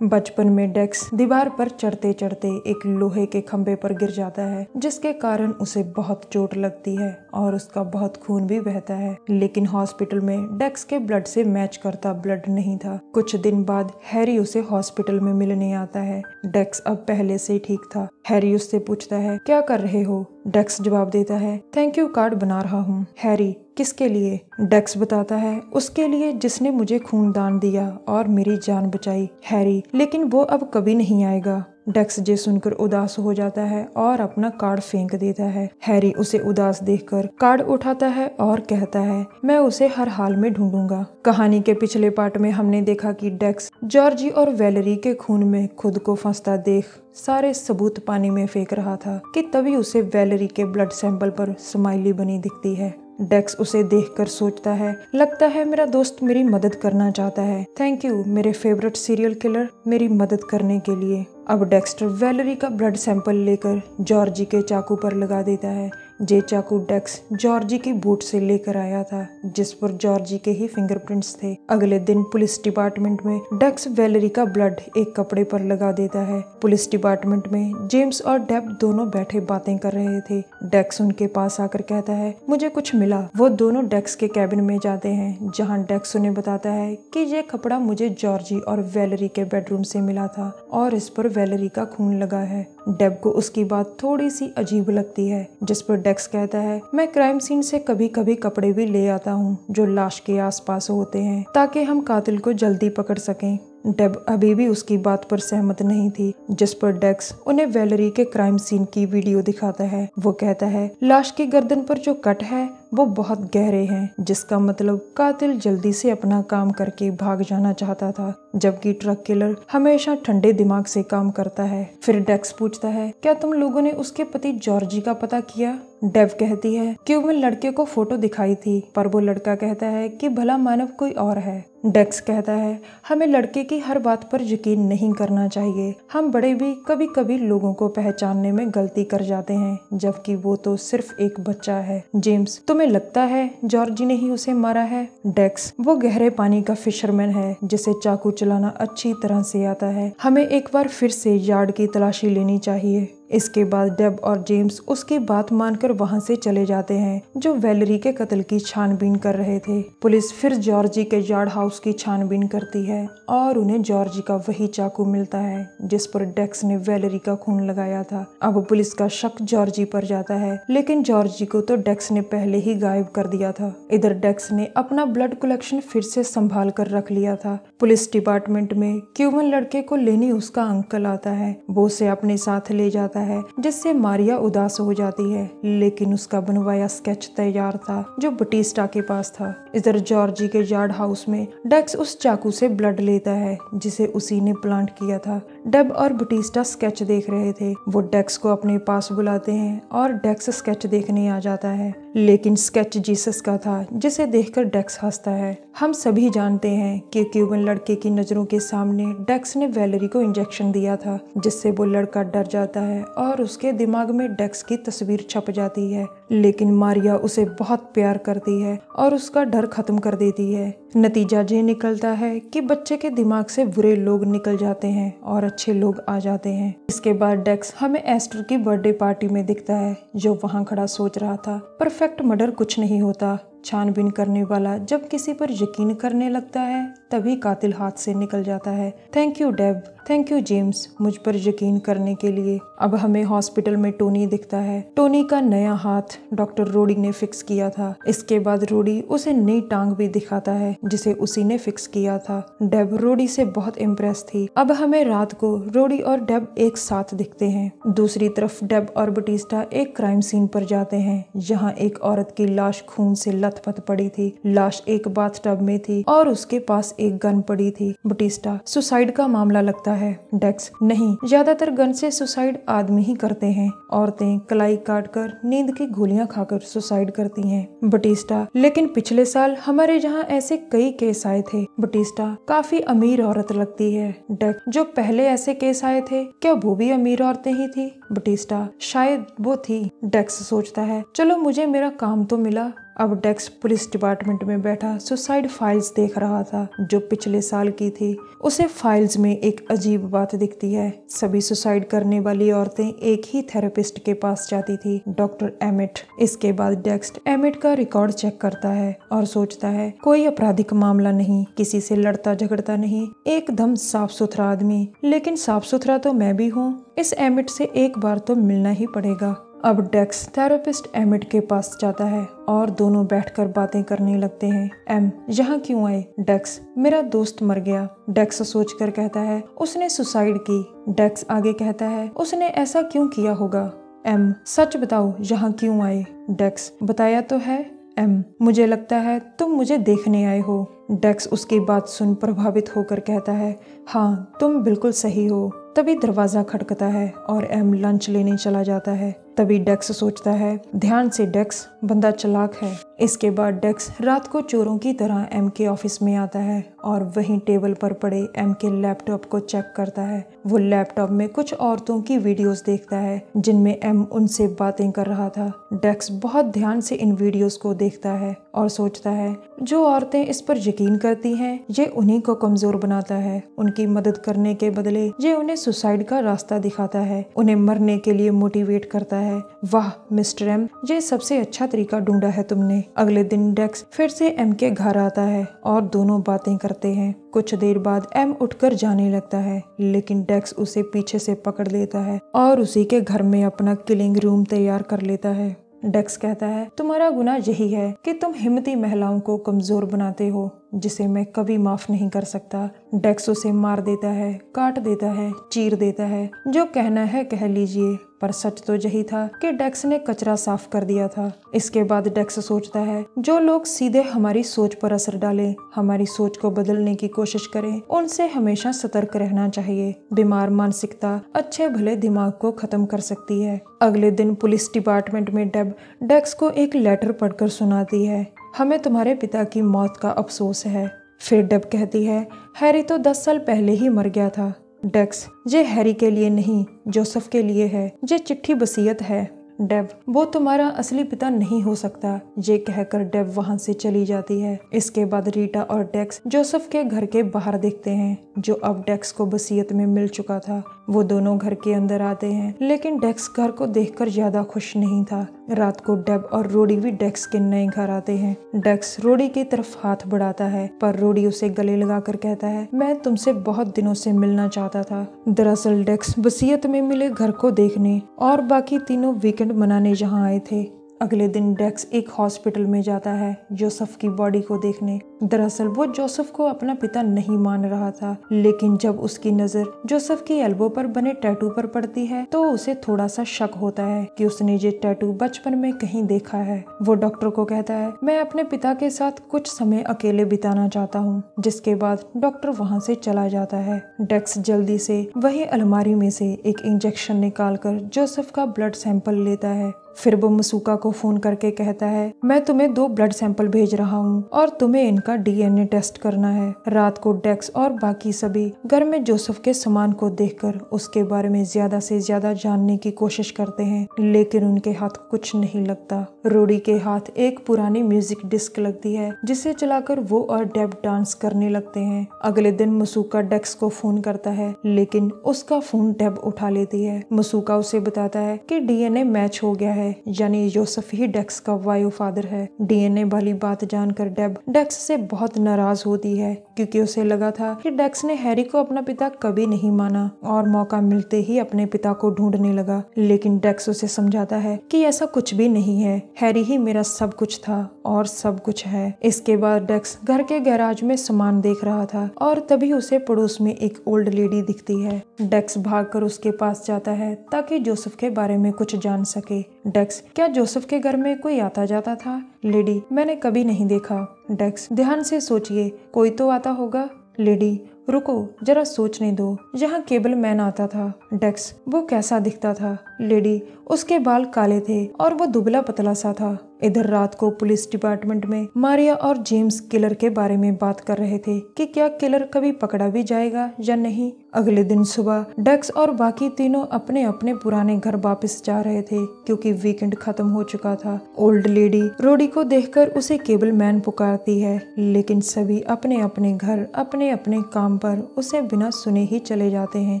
बचपन में डेक्स दीवार पर चढ़ते चढ़ते एक लोहे के खंभे पर गिर जाता है, जिसके कारण उसे बहुत चोट लगती है और उसका बहुत खून भी बहता है। लेकिन हॉस्पिटल में डेक्स के ब्लड से मैच करता ब्लड नहीं था। कुछ दिन बाद हैरी उसे हॉस्पिटल में मिलने आता है। डेक्स अब पहले से ठीक था। हैरी उससे पूछता है, क्या कर रहे हो? डेक्स जवाब देता है, थैंक यू कार्ड बना रहा हूँ। हैरी, किसके लिए? डेक्स बताता है, उसके लिए जिसने मुझे खून दान दिया और मेरी जान बचाई। हैरी, लेकिन वो अब कभी नहीं आएगा। डेक्स ये सुनकर उदास हो जाता है और अपना कार्ड फेंक देता है। हैरी उसे उदास देखकर कार्ड उठाता है और कहता है, मैं उसे हर हाल में ढूंढूंगा। कहानी के पिछले पार्ट में हमने देखा कि डेक्स जॉर्जी और वैलेरी के खून में खुद को फंसता देख सारे सबूत पानी में फेंक रहा था कि तभी उसे वैलेरी के ब्लड सैंपल पर स्माइली बनी दिखती है। डेक्स उसे देखकर सोचता है, लगता है मेरा दोस्त मेरी मदद करना चाहता है। थैंक यू मेरे फेवरेट सीरियल किलर मेरी मदद करने के लिए। अब डेक्स्टर वैलेरी का ब्लड सैंपल लेकर जॉर्जी के चाकू पर लगा देता है। ये चाकू डेक्स जॉर्जी की बूट से लेकर आया था, जिस पर जॉर्जी के ही फिंगरप्रिंट्स थे। अगले दिन पुलिस डिपार्टमेंट में डेक्स वैलेरी का ब्लड एक कपड़े पर लगा देता है। पुलिस डिपार्टमेंट में जेम्स और डेब दोनों बैठे बातें कर रहे थे। डेक्स उनके पास आकर कहता है, मुझे कुछ मिला। वो दोनों डेक्स के कैबिन में जाते हैं, जहाँ डेक्स उन्हें बताता है कि ये कपड़ा मुझे जॉर्जी और वैलेरी के बेडरूम से मिला था और इस पर वैलेरी का खून लगा है। डेब को उसकी बात थोड़ी सी अजीब लगती है, जिस पर डेक्स कहता है, मैं क्राइम सीन से कभी कभी कपड़े भी ले आता हूँ जो लाश के आसपास होते हैं, ताकि हम कातिल को जल्दी पकड़ सकें। डेब अभी भी उसकी बात पर सहमत नहीं थी, जिस पर डेक्स उन्हें वैलेरी के क्राइम सीन की वीडियो दिखाता है। वो कहता है, लाश की गर्दन पर जो कट है वो बहुत गहरे हैं, जिसका मतलब कातिल जल्दी से अपना काम करके भाग जाना चाहता था, जबकि ट्रक किलर हमेशा ठंडे दिमाग से काम करता है। फिर डेक्स पूछता है, क्या तुम लोगों ने उसके पति जॉर्जी का पता किया? डेव कहती है, क्यों मैं लड़के को फोटो दिखाई थी, पर वो लड़का कहता है कि भला मानव कोई और है। डेक्स कहता है, हमें लड़के की हर बात पर यकीन नहीं करना चाहिए। हम बड़े भी कभी कभी लोगों को पहचानने में गलती कर जाते हैं, जबकि वो तो सिर्फ एक बच्चा है। जेम्स, तुम्हें लगता है जॉर्जी ने ही उसे मारा है? डेक्स, वो गहरे पानी का फिशरमैन है जिसे चाकू चलाना अच्छी तरह से आता है। हमें एक बार फिर से यार्ड की तलाशी लेनी चाहिए। इसके बाद डेब और जेम्स उसकी बात मानकर वहां से चले जाते हैं, जो वैलेरी के कत्ल की छानबीन कर रहे थे। पुलिस फिर जॉर्जी के यार्ड हाउस की छानबीन करती है और उन्हें जॉर्जी का वही चाकू मिलता है जिस पर डेक्स ने वैलेरी का खून लगाया था। अब पुलिस का शक जॉर्जी पर जाता है, लेकिन जॉर्जी को तो डेक्स ने पहले ही गायब कर दिया था। इधर डेक्स ने अपना ब्लड कलेक्शन फिर से संभाल कर रख लिया था। पुलिस डिपार्टमेंट में क्यूबन लड़के को लेने उसका अंकल आता है। वो उसे अपने साथ ले जाता है, जिससे मारिया उदास हो जाती है, लेकिन उसका बनवाया स्केच तैयार था जो बटिस्टा के पास था। इधर जॉर्जी के यार्ड हाउस में डेक्स उस चाकू से ब्लड लेता है जिसे उसी ने प्लांट किया था। डेब और बटिस्टा स्केच देख रहे थे। वो डेक्स को अपने पास बुलाते हैं और डेक्स स्केच देखने आ जाता है, लेकिन स्केच जीसस का था, जिसे देखकर डेक्स हंसता है। हम सभी जानते हैं कि क्यूबन लड़के की नजरों के सामने डेक्स ने वैलेरी को इंजेक्शन दिया था, जिससे वो लड़का डर जाता है और उसके दिमाग में डेक्स की तस्वीर छप जाती है। लेकिन मारिया उसे बहुत प्यार करती है और उसका डर खत्म कर देती है। नतीजा ये निकलता है कि बच्चे के दिमाग से बुरे लोग निकल जाते हैं और अच्छे लोग आ जाते हैं। इसके बाद डेक्स हमें एस्टर की बर्थडे पार्टी में दिखता है, जो वहां खड़ा सोच रहा था, परफेक्ट मर्डर कुछ नहीं होता। छानबीन करने वाला जब किसी पर यकीन करने लगता है, तभी कातिल हाथ से निकल जाता है। Thank you Deb, thank you James, मुझ पर यकीन करने के लिए। अब हमें हॉस्पिटल में टोनी दिखता है। टोनी का नया हाथ डॉक्टर रोडी ने फिक्स किया था। इसके बाद रोडी उसे नई टांग भी दिखाता है, जिसे उसी ने फिक्स किया था। डेब रोडी से बहुत इम्प्रेस थी। अब हमें रात को रोडी और डेब एक साथ दिखते हैं। दूसरी तरफ डेब और बटिस्टा एक क्राइम सीन पर जाते हैं, जहाँ एक औरत की लाश खून से लथपथ पड़ी थी। लाश एक बाथटब में थी और उसके पास एक गन पड़ी थी। बटिस्टा, सुसाइड का मामला लगता है। डेक्स, नहीं, ज्यादातर गन से सुसाइड आदमी ही करते हैं। औरतें कलाई काटकर नींद की गोलियां खाकर सुसाइड करती हैं। बटिस्टा, लेकिन पिछले साल हमारे यहाँ ऐसे कई केस आए थे। बटिस्टा, काफी अमीर औरत लगती है। डेक्स, जो पहले ऐसे केस आए थे, क्या वो भी अमीर औरतें ही थी? बटिस्टा, शायद वो थी। डेक्स सोचता है, चलो मुझे मेरा काम तो मिला, अब डेक्स पुलिस डिपार्टमेंट में बैठा सुसाइड फाइल्स देख रहा था जो पिछले साल की थी। उसे फाइल्स में एक अजीब बात दिखती है। सभी सुसाइड करने वाली औरतें एक ही थेरेपिस्ट के पास जाती थी, डॉक्टर एमिट। इसके बाद डेक्स एमिट का रिकॉर्ड चेक करता है और सोचता है कोई आपराधिक मामला नहीं, किसी से लड़ता झगड़ता नहीं, एकदम साफ सुथरा आदमी। लेकिन साफ सुथरा तो मैं भी हूँ, इस एमिट से एक बार तो मिलना ही पड़ेगा। अब डेक्स थेरेपिस्ट एमिट के पास जाता है और दोनों बैठकर बातें करने लगते हैं। एम, यहाँ क्यों आए? डेक्स, मेरा दोस्त मर गया। डेक्स सोचकर कहता है उसने सुसाइड की। डेक्स आगे कहता है उसने ऐसा क्यों किया होगा? एम, सच बताओ, यहाँ क्यों आए? डेक्स, बताया तो है। एम, मुझे लगता है तुम मुझे देखने आए हो। डेक्स उसकी बात सुन प्रभावित होकर कहता है हाँ, तुम बिल्कुल सही हो। तभी दरवाजा खटखता है और एम लंच लेने चला जाता है। तभी डेक्स सोचता है ध्यान से डेक्स, बंदा चालाक है। इसके बाद डेक्स रात को चोरों की तरह एम के ऑफिस में आता है और वहीं टेबल पर पड़े एम के लैपटॉप को चेक करता है। वो लैपटॉप में कुछ औरतों की वीडियोस देखता है जिनमें एम उनसे बातें कर रहा था। डेक्स बहुत ध्यान से इन वीडियोस को देखता है और सोचता है जो औरतें इस पर यकीन करती हैं ये उन्हीं को कमजोर बनाता है। उनकी मदद करने के बदले ये उन्हें सुसाइड का रास्ता दिखाता है, उन्हें मरने के लिए मोटिवेट करता है। वाह मिस्टर एम, ये सबसे अच्छा तरीका ढूंढा है तुमने। अगले दिन डेक्स फिर से एम के घर आता है और दोनों बातें करते हैं। कुछ देर बाद एम उठकर जाने लगता है लेकिन डेक्स उसे पीछे से पकड़ लेता है और उसी के घर में अपना किलिंग रूम तैयार कर लेता है। डेक्स कहता है तुम्हारा गुनाह यही है कि तुम हिम्मती महिलाओं को कमजोर बनाते हो, जिसे मैं कभी माफ नहीं कर सकता। डेक्स उसे मार देता है, काट देता है, चीर देता है। जो कहना है कह लीजिए, पर सच तो यही था कि डेक्स ने कचरा साफ कर दिया था। इसके बाद डेक्स सोचता है जो लोग सीधे हमारी सोच पर असर डालें, हमारी सोच को बदलने की कोशिश करें, उनसे हमेशा सतर्क रहना चाहिए। बीमार मानसिकता अच्छे भले दिमाग को खत्म कर सकती है। अगले दिन पुलिस डिपार्टमेंट में डेब डेक्स को एक लेटर पढ़कर सुनाती है, हमें तुम्हारे पिता की मौत का अफसोस है। फिर डेब कहती है हैरी तो 10 साल पहले ही मर गया था। डेक्स, ये हैरी के लिए नहीं, जोसेफ के लिए है। ये चिट्ठी वसीयत है। डेब, वो तुम्हारा असली पिता नहीं हो सकता। ये कहकर डेब वहां से चली जाती है। इसके बाद रीटा और डेक्स जोसेफ के घर के बाहर देखते हैं जो अब डेक्स को वसीयत में मिल चुका था। वो दोनों घर के अंदर आते हैं लेकिन डेक्स घर को देखकर ज्यादा खुश नहीं था। रात को डेब और रोडी भी डेक्स के नए घर आते हैं। डेक्स रोडी की तरफ हाथ बढ़ाता है पर रोडी उसे गले लगाकर कहता है मैं तुमसे बहुत दिनों से मिलना चाहता था। दरअसल डेक्स वसीयत में मिले घर को देखने और बाकी तीनों वीकेंड मनाने जहाँ आए थे। अगले दिन डेक्स एक हॉस्पिटल में जाता है जोसेफ की बॉडी को देखने। दरअसल वो जोसेफ को अपना पिता नहीं मान रहा था, लेकिन जब उसकी नजर जोसेफ की एल्बो पर बने टैटू पर पड़ती है तो उसे थोड़ा सा शक होता है कि उसने ये टैटू बचपन में कहीं देखा है। वो डॉक्टर को कहता है मैं अपने पिता के साथ कुछ समय अकेले बिताना चाहता हूँ, जिसके बाद डॉक्टर वहाँ से चला जाता है। डेक्स जल्दी से वही अलमारी में से एक इंजेक्शन निकालकर जोसेफ का ब्लड सैंपल लेता है। फिर वो मसूका को फोन करके कहता है मैं तुम्हें 2 ब्लड सैंपल भेज रहा हूँ और तुम्हें इनका डीएनए टेस्ट करना है। रात को डेक्स और बाकी सभी घर में जोसेफ के सामान को देखकर उसके बारे में ज्यादा से ज्यादा जानने की कोशिश करते हैं, लेकिन उनके हाथ कुछ नहीं लगता। रोडी के हाथ एक पुरानी म्यूजिक डिस्क लगती है जिसे चलाकर वो और डेब डांस करने लगते हैं। अगले दिन मसूका डेक्स को फोन करता है लेकिन उसका फोन डेब उठा लेती है। मसूका उसे बताता है कि डीएनए मैच हो गया है, यानी जोसेफ ही डेक्स का बायो फादर है। डीएनए वाली बात जानकर डेब डेक्स से बहुत नाराज होती है क्योंकि उसे लगा था कि डेक्स ने हैरी को अपना पिता कभी नहीं माना और मौका मिलते ही अपने पिता को ढूंढने लगा। लेकिन डेक्स उसे समझाता है कि ऐसा कुछ भी नहीं है, हैरी ही मेरा सब कुछ था और सब कुछ है। इसके बाद डेक्स घर के गैराज में सामान देख रहा था और तभी उसे पड़ोस में एक ओल्ड लेडी दिखती है। डेक्स भागकर उसके पास जाता है ताकि जोसेफ के बारे में कुछ जान सके। डेक्स, क्या जोसेफ के घर में कोई आता जाता था? लेडी, मैंने कभी नहीं देखा। डेक्स, ध्यान से सोचिए, कोई तो आता होगा। लेडी, रुको जरा सोचने दो, यहाँ केबल मैन आता था। डेक्स, वो कैसा दिखता था? लेडी, उसके बाल काले थे और वो दुबला पतला सा था। इधर रात को पुलिस डिपार्टमेंट में मारिया और जेम्स किलर के बारे में बात कर रहे थे कि क्या किलर कभी पकड़ा भी जाएगा या नहीं। अगले दिन सुबह डेक्स और बाकी तीनों अपने अपने पुराने घर वापस जा रहे थे क्योंकि वीकेंड खत्म हो चुका था। ओल्ड लेडी रोडी को देखकर उसे केबल मैन पुकारती है, लेकिन सभी अपने अपने घर अपने अपने काम पर उसे बिना सुने ही चले जाते हैं।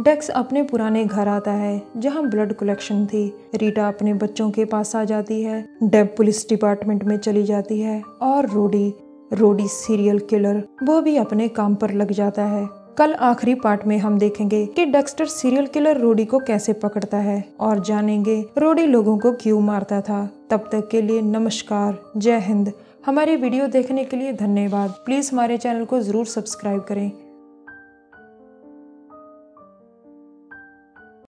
डेक्स अपने पुराने घर आता है जहाँ ब्लड कलेक्शन थी। रीटा अपने बच्चों के पास आ जाती है। डेब पुलिस डिपार्टमेंट में चली जाती है और रोडी सीरियल किलर वो भी अपने काम पर लग जाता है। कल आखिरी पार्ट में हम देखेंगे कि डेक्स्टर सीरियल किलर रोडी को कैसे पकड़ता है और जानेंगे रोडी लोगों को क्यों मारता था। तब तक के लिए नमस्कार, जय हिंद। हमारी वीडियो देखने के लिए धन्यवाद। प्लीज हमारे चैनल को जरूर सब्सक्राइब करें।